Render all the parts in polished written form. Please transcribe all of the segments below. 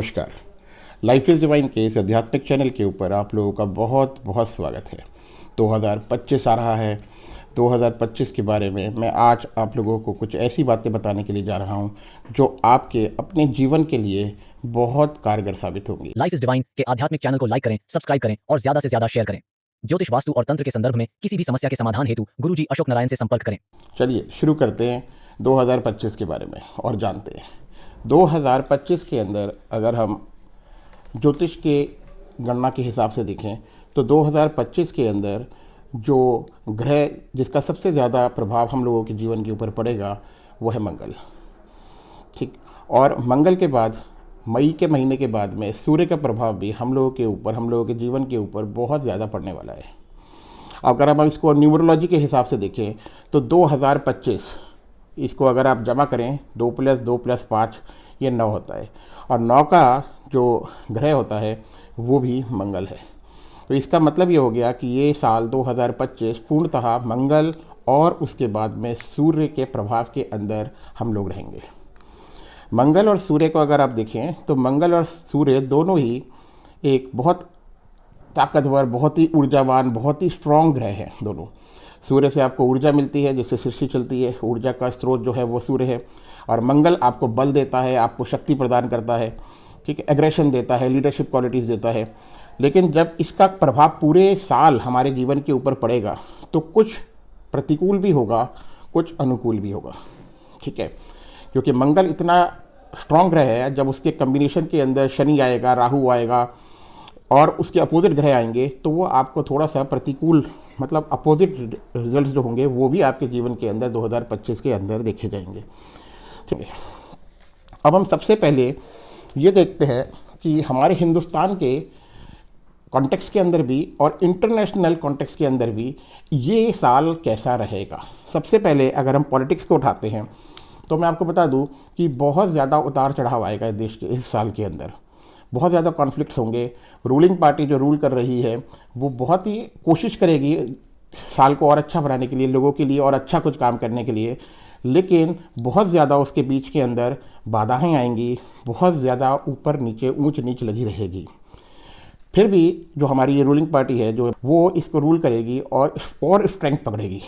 नमस्कार। Life is divine के इस आध्यात्मिक चैनल के ऊपर आप लोगों का बहुत बहुत स्वागत है। 2025 आ रहा है। 2025 के बारे में मैं आज आप लोगों को कुछ ऐसी बातें बताने के लिए जा रहा हूं जो आपके अपने जीवन के लिए बहुत कारगर साबित होंगी। लाइफ इज डिवाइन के आध्यात्मिक चैनल को लाइक करें, सब्सक्राइब करें और ज्यादा से ज्यादा शेयर करें। ज्योतिष, वास्तु और तंत्र के संदर्भ में किसी भी समस्या के समाधान हेतु गुरुजी अशोक नारायण से संपर्क करें। चलिए शुरू करते हैं 2025 के बारे में और जानते हैं 2025 के अंदर अगर हम ज्योतिष के गणना के हिसाब से देखें तो 2025 के अंदर जो ग्रह जिसका सबसे ज़्यादा प्रभाव हम लोगों के जीवन के ऊपर पड़ेगा वो है मंगल। ठीक, और मंगल के बाद मई के महीने के बाद में सूर्य का प्रभाव भी हम लोगों के ऊपर, हम लोगों के जीवन के ऊपर बहुत ज़्यादा पड़ने वाला है। अगर हम इसको न्यूमरोलॉजी के हिसाब से देखें तो 2025 इसको अगर आप जमा करें 2 + 2 + 5 ये 9 होता है और 9 का जो ग्रह होता है वो भी मंगल है। तो इसका मतलब ये हो गया कि ये साल 2025 पूर्णतः मंगल और उसके बाद में सूर्य के प्रभाव के अंदर हम लोग रहेंगे। मंगल और सूर्य को अगर आप देखें तो मंगल और सूर्य दोनों ही एक बहुत ताकतवर, बहुत ही ऊर्जावान, बहुत ही स्ट्रॉन्ग ग्रह हैं दोनों। सूर्य से आपको ऊर्जा मिलती है जिससे सृष्टि चलती है। ऊर्जा का स्रोत जो है वो सूर्य है। और मंगल आपको बल देता है, आपको शक्ति प्रदान करता है, ठीक है, एग्रेशन देता है, लीडरशिप क्वालिटीज़ देता है। लेकिन जब इसका प्रभाव पूरे साल हमारे जीवन के ऊपर पड़ेगा तो कुछ प्रतिकूल भी होगा, कुछ अनुकूल भी होगा। ठीक है, क्योंकि मंगल इतना स्ट्रॉन्ग ग्रह है, जब उसके कम्बिनेशन के अंदर शनि आएगा, राहु आएगा और उसके अपोजिट ग्रह आएंगे तो वो आपको थोड़ा सा प्रतिकूल, मतलब अपोजिट रिजल्ट्स जो होंगे वो भी आपके जीवन के अंदर 2025 के अंदर देखे जाएंगे। ठीक है, अब हम सबसे पहले ये देखते हैं कि हमारे हिंदुस्तान के कॉन्टेक्स्ट के अंदर भी और इंटरनेशनल कॉन्टेक्स्ट के अंदर भी ये साल कैसा रहेगा। सबसे पहले अगर हम पॉलिटिक्स को उठाते हैं तो मैं आपको बता दूं कि बहुत ज़्यादा उतार चढ़ाव आएगा देश के इस साल के अंदर। बहुत ज़्यादा कॉन्फ्लिक्ट्स होंगे। रूलिंग पार्टी जो रूल कर रही है वो बहुत ही कोशिश करेगी साल को और अच्छा बनाने के लिए, लोगों के लिए और अच्छा कुछ काम करने के लिए, लेकिन बहुत ज़्यादा उसके बीच के अंदर बाधाएं आएंगी, बहुत ज़्यादा ऊपर नीचे, ऊंच नीच लगी रहेगी। फिर भी जो हमारी ये रूलिंग पार्टी है जो वो इसको रूल करेगी और स्ट्रेंथ पकड़ेगी।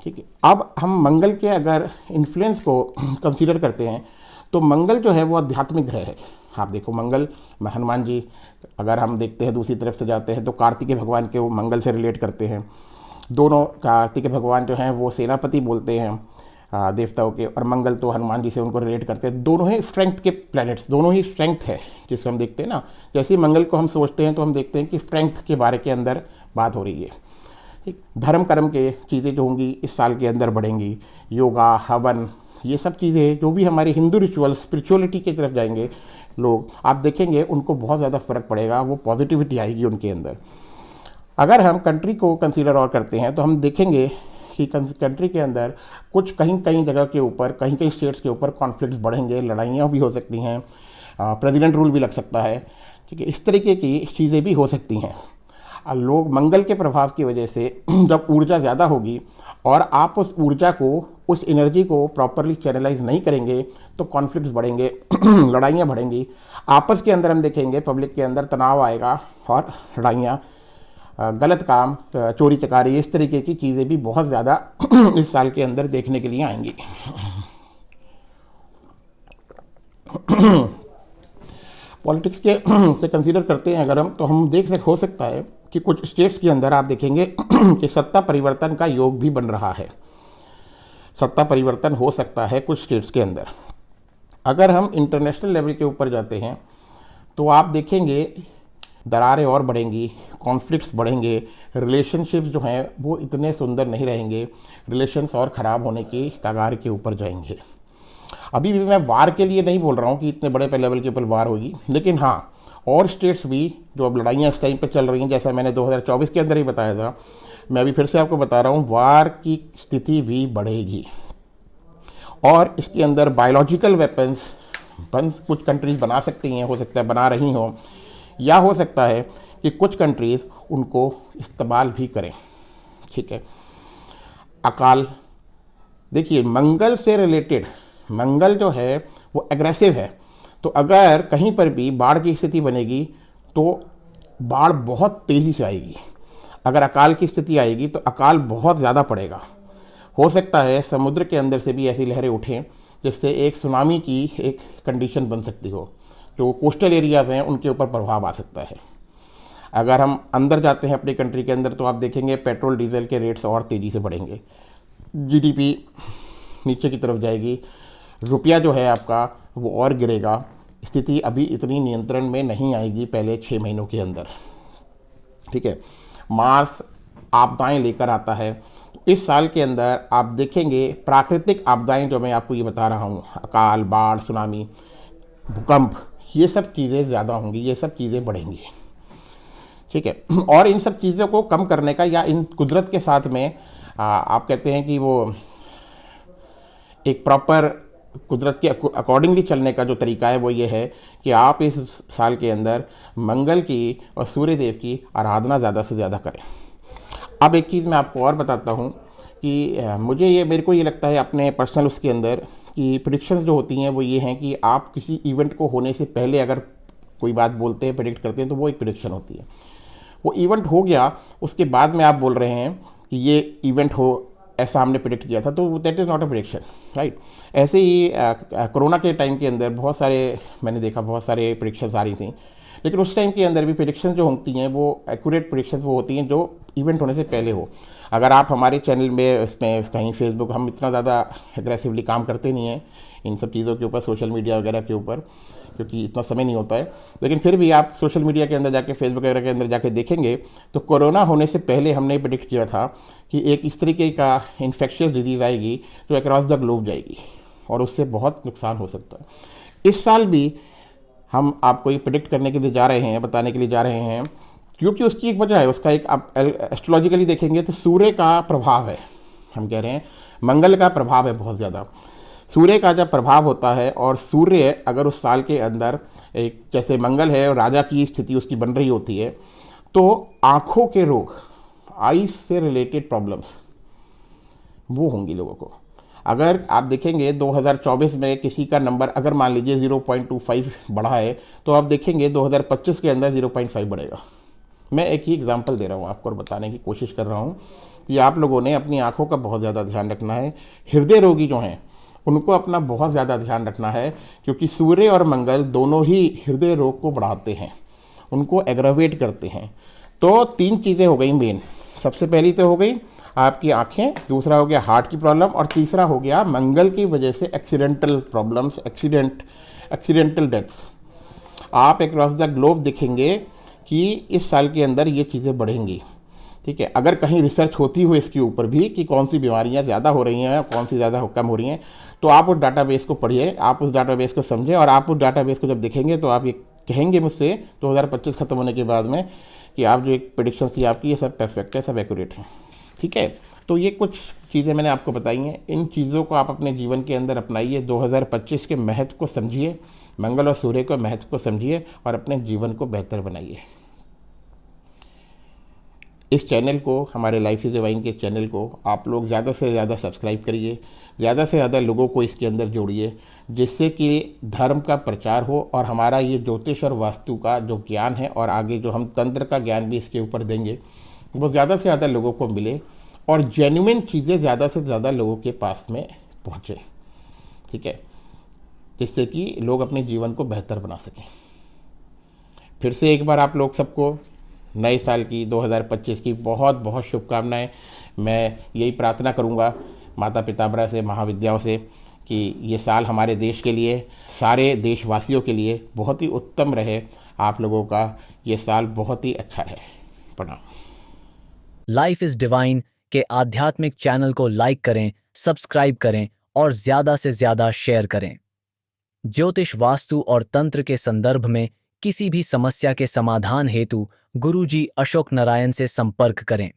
ठीक है, अब हम मंगल के अगर इन्फ्लुएंस को कंसीडर करते हैं तो मंगल जो है वो आध्यात्मिक ग्रह है। आप देखो मंगल में हनुमान जी, अगर हम देखते हैं दूसरी तरफ से जाते हैं तो कार्तिकेय भगवान के वो मंगल से रिलेट करते हैं। दोनों कार्तिकेय भगवान जो हैं वो सेनापति बोलते हैं देवताओं के, और मंगल तो हनुमान जी से उनको रिलेट करते हैं। दोनों ही स्ट्रेंथ के प्लैनेट्स, दोनों ही स्ट्रेंथ है जिसको हम देखते हैं ना। जैसे ही मंगल को हम सोचते हैं तो हम देखते हैं कि स्ट्रेंथ के बारे के अंदर बात हो रही है। ठीक, धर्म कर्म के चीज़ें जो होंगी इस साल के अंदर बढ़ेंगी। योगा, हवन, ये सब चीज़ें जो भी हमारे हिंदू रिचुअल, स्पिरिचुअलिटी की तरफ जाएंगे लोग, आप देखेंगे उनको बहुत ज़्यादा फ़र्क पड़ेगा, वो पॉजिटिविटी आएगी उनके अंदर। अगर हम कंट्री को कंसीडर और करते हैं तो हम देखेंगे कि कंट्री के अंदर कुछ कहीं कहीं जगह के ऊपर, कहीं कहीं स्टेट्स के ऊपर कॉन्फ्लिक्ट्स बढ़ेंगे, लड़ाइयाँ भी हो सकती हैं, प्रेसिडेंट रूल भी लग सकता है। ठीक है, इस तरीके की चीज़ें भी हो सकती हैं। लोग मंगल के प्रभाव की वजह से जब ऊर्जा ज़्यादा होगी और आप उस ऊर्जा को, उस एनर्जी को प्रॉपरली चैनलाइज नहीं करेंगे तो कॉन्फ्लिक्ट्स बढ़ेंगे, लड़ाइयाँ बढ़ेंगी। आपस के अंदर हम देखेंगे पब्लिक के अंदर तनाव आएगा और लड़ाइयाँ, गलत काम, चोरी चकारी, इस तरीके की चीज़ें भी बहुत ज़्यादा इस साल के अंदर देखने के लिए आएंगी। पॉलिटिक्स के से कंसीडर करते हैं अगर हम, तो हम हो सकता है कि कुछ स्टेट्स के अंदर आप देखेंगे कि सत्ता परिवर्तन का योग भी बन रहा है। सत्ता परिवर्तन हो सकता है कुछ स्टेट्स के अंदर। अगर हम इंटरनेशनल लेवल के ऊपर जाते हैं तो आप देखेंगे दरारें और बढ़ेंगी, कॉन्फ्लिक्ट्स बढ़ेंगे, रिलेशनशिप्स जो हैं वो इतने सुंदर नहीं रहेंगे, रिलेशंस और ख़राब होने की कगार के ऊपर जाएंगे। अभी भी मैं वार के लिए नहीं बोल रहा हूँ कि इतने बड़े लेवल के ऊपर वार होगी, लेकिन हाँ, और स्टेट्स भी जो अब लड़ाइयाँ इस टाइम पे चल रही हैं, जैसा मैंने 2024 के अंदर ही बताया था, मैं अभी फिर से आपको बता रहा हूँ, वार की स्थिति भी बढ़ेगी। और इसके अंदर बायोलॉजिकल वेपन्स कुछ कंट्रीज़ बना सकती हैं, हो सकता है बना रही हों, या हो सकता है कि कुछ कंट्रीज़ उनको इस्तेमाल भी करें। ठीक है, अकाल, देखिए मंगल से रिलेटेड, मंगल जो है वो एग्रेसिव है, तो अगर कहीं पर भी बाढ़ की स्थिति बनेगी तो बाढ़ बहुत तेज़ी से आएगी। अगर अकाल की स्थिति आएगी तो अकाल बहुत ज़्यादा पड़ेगा। हो सकता है समुद्र के अंदर से भी ऐसी लहरें उठें जिससे एक सुनामी की एक कंडीशन बन सकती हो, जो कोस्टल एरियाज़ हैं उनके ऊपर प्रभाव आ सकता है। अगर हम अंदर जाते हैं अपनी कंट्री के अंदर तो आप देखेंगे पेट्रोल डीजल के रेट्स और तेज़ी से बढ़ेंगे, जीडीपी नीचे की तरफ जाएगी, रुपया जो है आपका वो और गिरेगा। स्थिति अभी इतनी नियंत्रण में नहीं आएगी पहले 6 महीनों के अंदर, ठीक है। मार्स आपदाएं लेकर आता है। इस साल के अंदर आप देखेंगे प्राकृतिक आपदाएं जो मैं आपको ये बता रहा हूँ, अकाल, बाढ़, सुनामी, भूकंप, ये सब चीज़ें ज़्यादा होंगी, ये सब चीज़ें बढ़ेंगी, ठीक है। और इन सब चीज़ों को कम करने का या इन कुदरत के साथ में आप कहते हैं कि वो एक प्रॉपर कुदरत के अकॉर्डिंगली चलने का जो तरीका है वो ये है कि आप इस साल के अंदर मंगल की और सूर्य देव की आराधना ज़्यादा से ज़्यादा करें। अब एक चीज़ मैं आपको और बताता हूँ कि मेरे को ये लगता है अपने पर्सनल उसके अंदर कि प्रेडिक्शंस जो होती हैं वो ये हैं कि आप किसी इवेंट को होने से पहले अगर कोई बात बोलते हैं, प्रेडिक्ट करते हैं, तो वो एक प्रेडिक्शन होती है। वो इवेंट हो गया, उसके बाद में आप बोल रहे हैं कि ये इवेंट हो, ऐसा हमने प्रेडिक्ट किया था, तो that is not a prediction, right. ऐसे ही कोरोना के टाइम के अंदर मैंने देखा बहुत सारे प्रेडिक्शंस आ रही थी, लेकिन उस टाइम के अंदर भी प्रेडिक्शन जो होती हैं वो एक्यूरेट प्रेडिक्शन वो होती हैं जो इवेंट होने से पहले हो। अगर आप हमारे चैनल में इसमें कहीं फेसबुक, हम इतना ज़्यादा एग्रेसिवली काम करते नहीं हैं इन सब चीज़ों के ऊपर, सोशल मीडिया वगैरह के ऊपर, क्योंकि इतना समय नहीं होता है, लेकिन फिर भी आप सोशल मीडिया के अंदर जाके, फेसबुक वगैरह के अंदर जाके देखेंगे तो कोरोना होने से पहले हमने प्रेडिक्ट किया था कि एक इस तरीके का इन्फेक्शियस डिजीज़ आएगी जो अक्रॉस द ग्लोब जाएगी और उससे बहुत नुकसान हो सकता है। इस साल भी हम आपको ये प्रेडिक्ट करने के लिए जा रहे हैं, बताने के लिए जा रहे हैं, क्योंकि उसकी एक वजह है। उसका एक आप एस्ट्रोलॉजिकली देखेंगे तो सूर्य का प्रभाव है, हम कह रहे हैं मंगल का प्रभाव है बहुत ज़्यादा। सूर्य का जब प्रभाव होता है और सूर्य अगर उस साल के अंदर एक जैसे मंगल है और राजा की स्थिति उसकी बन रही होती है, तो आँखों के रोग, आईज से रिलेटेड प्रॉब्लम्स वो होंगी लोगों को। अगर आप देखेंगे 2024 में किसी का नंबर अगर मान लीजिए 0.25 बढ़ा है, तो आप देखेंगे 2025 के अंदर 0.5 बढ़ेगा। मैं एक ही एग्जांपल दे रहा हूँ आपको और बताने की कोशिश कर रहा हूँ कि आप लोगों ने अपनी आँखों का बहुत ज़्यादा ध्यान रखना है। हृदय रोगी जो हैं उनको अपना बहुत ज़्यादा ध्यान रखना है, क्योंकि सूर्य और मंगल दोनों ही हृदय रोग को बढ़ाते हैं, उनको एग्रावेट करते हैं। तो 3 चीज़ें हो गई मेन। सबसे पहली तो हो गई आपकी आँखें, दूसरा हो गया हार्ट की प्रॉब्लम, और तीसरा हो गया मंगल की वजह से एक्सीडेंटल प्रॉब्लम्स, एक्सीडेंटल डेथ्स। आप अक्रॉस द ग्लोब देखेंगे कि इस साल के अंदर ये चीज़ें बढ़ेंगी, ठीक है। अगर कहीं रिसर्च होती हो इसके ऊपर भी कि कौन सी बीमारियां ज़्यादा हो रही हैं, कौन सी ज़्यादा कम हो रही हैं, तो आप उस डाटाबेस को पढ़िए, आप उस डाटाबेस को समझें, और आप उस डाटाबेस को जब देखेंगे तो आप ये कहेंगे मुझसे 2025 खत्म होने के बाद में कि आप जो एक प्रेडिक्शन थी आपकी, ये सब परफेक्ट है, सब एक्यूरेट है, ठीक है। तो ये कुछ चीज़ें मैंने आपको बताई हैं, इन चीज़ों को आप अपने जीवन के अंदर अपनाइए। 2025 के महत्व को समझिए, मंगल और सूर्य के महत्व को समझिए और अपने जीवन को बेहतर बनाइए। इस चैनल को, हमारे लाइफ इज़ डिवाइन के चैनल को आप लोग ज़्यादा से ज़्यादा सब्सक्राइब करिए, ज़्यादा से ज़्यादा लोगों को इसके अंदर जोड़िए, जिससे कि धर्म का प्रचार हो और हमारा ये ज्योतिष और वास्तु का जो ज्ञान है और आगे जो हम तंत्र का ज्ञान भी इसके ऊपर देंगे वो ज़्यादा से ज़्यादा लोगों को मिले और जेन्युइन चीज़ें ज़्यादा से ज़्यादा लोगों के पास में पहुँचे, ठीक है, जिससे कि लोग अपने जीवन को बेहतर बना सकें। फिर से एक बार आप लोग सबको नए साल की 2025 की बहुत बहुत शुभकामनाएं। मैं यही प्रार्थना करूंगा माता पितामह से, महाविद्याओं से, कि ये साल हमारे देश के लिए, सारे देशवासियों के लिए बहुत ही उत्तम रहे। आप लोगों का ये साल बहुत ही अच्छा रहे। प्रणाम। लाइफ इज डिवाइन के आध्यात्मिक चैनल को लाइक करें, सब्सक्राइब करें और ज्यादा से ज्यादा शेयर करें। ज्योतिष, वास्तु और तंत्र के संदर्भ में किसी भी समस्या के समाधान हेतु गुरुजी अशोक नारायण से संपर्क करें।